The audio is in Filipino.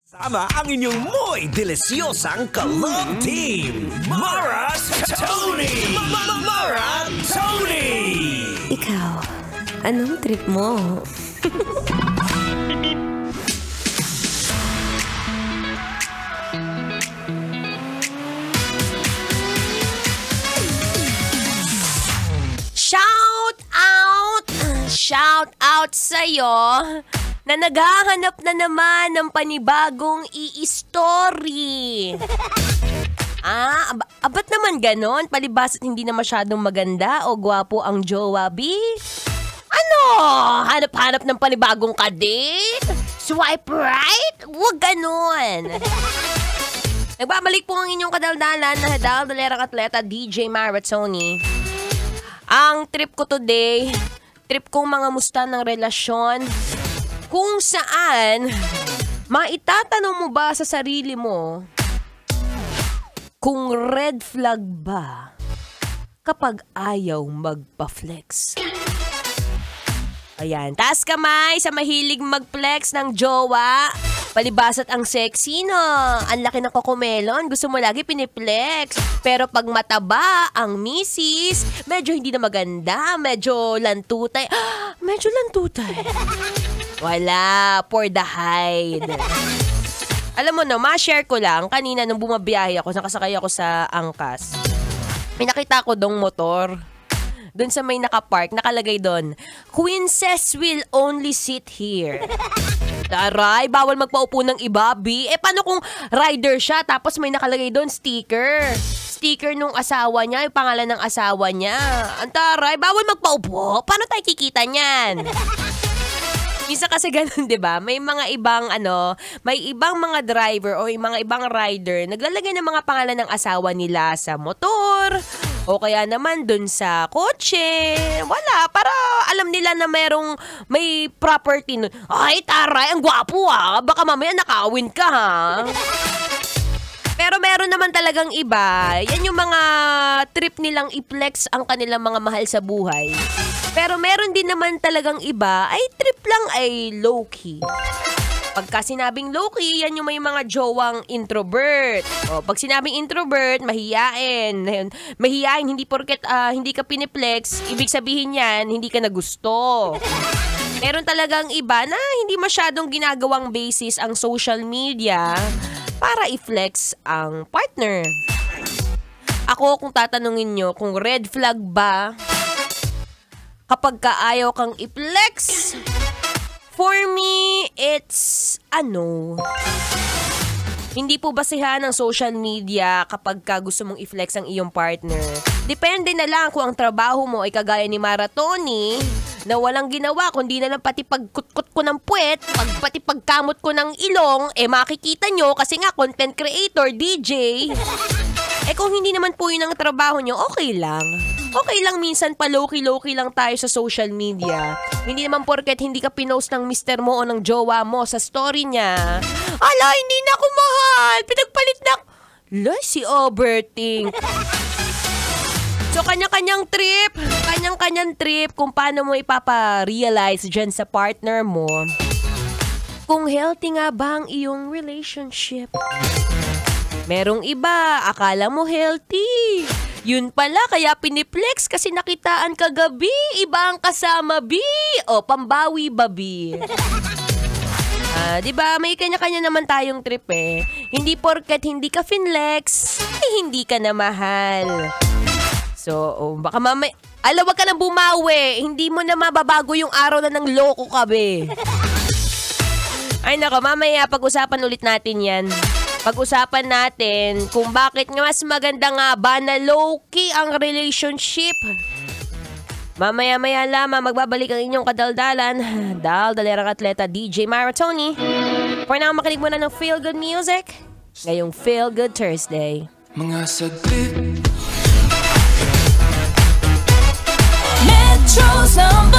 Sama ang inyong mo'y delisyosang ka-love team, Mara's Tony! Mara Tony! Ikaw, anong trip mo? Shout out sa'yo na naghahanap na naman ng panibagong i-story. Ba't naman ganon? Palibas at hindi na masyadong maganda o gwapo ang jowa, B? Ano? Hanap-hanap ng panibagong kadate? Swipe right? Huwag ganon. Nagbabalik po ang inyong kadaldalan na daldalerang atleta DJ Mara Tony. Ang trip ko today, trip kong mga musta ng relasyon, kung saan maitatanong mo ba sa sarili mo kung red flag ba kapag ayaw magpa-flex. Ayan, taas kamay sa mahilig mag-flex ng jowa. Palibasat ang sexy, no? Ang laki ng kokomelon, gusto mo lagi piniplex. Pero pag mataba ang misis, medyo hindi na maganda, medyo lantutay. Medyo lantutay. Wala, for the hide. Alam mo na, ma-share ko lang, kanina nung bumabiyahe ako, nakasakay ako sa angkas. May nakita ko dong motor. Doon sa may nakapark, nakalagay doon, Queenses will only sit here. Taray, bawal magpaupo ng iba, B. Paano kung rider siya, tapos may nakalagay doon, sticker. Sticker nung asawa niya, yung pangalan ng asawa niya. Antaray, bawal magpaupo. Paano tayo kikita niyan? Isa kasi ganun, 'di ba? May mga ibang may ibang mga driver o yung mga ibang rider naglalagay ng mga pangalan ng asawa nila sa motor o kaya naman dun sa kotse. Wala, para alam nila na may property nun. Ay, taray, ang gwapo baka mamaya nakawin ka Pero meron naman talagang iba. Yan yung mga trip nilang i-flex ang kanilang mga mahal sa buhay. Pero meron din naman talagang iba ay trip lang ay low-key. Pagka sinabing low-key, yan yung may mga jowang introvert. O, pag sinabing introvert, mahiyain. Mahiyain, hindi porket hindi ka piniplex, ibig sabihin yan, hindi ka na gusto. Meron talagang iba na hindi masyadong ginagawang basis ang social media para i-flex ang partner. Ako, kung tatanungin nyo, kung red flag ba kapag ayaw kang i-flex, for me, it's hindi po basihan ng social media kapag gusto mong i-flex ang iyong partner. Depende na lang kung ang trabaho mo ay kagaya ni Mara Tony, na walang ginawa, kundi na lang pati pagkutkot ko ng puwet, pati pagkamot ko ng ilong, makikita nyo kasi nga content creator, DJ. Kung hindi naman po yun ang trabaho nyo, okay lang. Okay lang minsan pa low-key lang tayo sa social media. Hindi naman porket hindi ka pinost ng mister mo o ng jowa mo sa story niya. Ala, hindi na ako mahal. Pinagpalit na. Lay, si overthink. So, kanya-kanyang trip kung paano mo ipapa-realize dyan sa partner mo kung healthy nga ba ang iyong relationship. Merong iba, akala mo healthy. Yun pala, kaya piniplex kasi nakitaan kagabi. Iba ang kasama, B. O, pambawi, babi. Diba, may kanya-kanya naman tayong trip Hindi porket hindi ka finlex, hindi ka na mahal. So, baka mamaya, wag ka nang bumawi. Hindi mo na mababago yung araw na ng loko ka, be. Ay nako, mamaya pag-usapan ulit natin yan. Pag-usapan natin kung bakit nga mas maganda nga ba na low-key ang relationship. Mamaya-maya lamang magbabalik ang inyong kadaldalan. Daldalerang atleta DJ Mara Tony. For now, makinig muna ng Feel Good Music ngayong Feel Good Thursday. Mga saglit Metro's number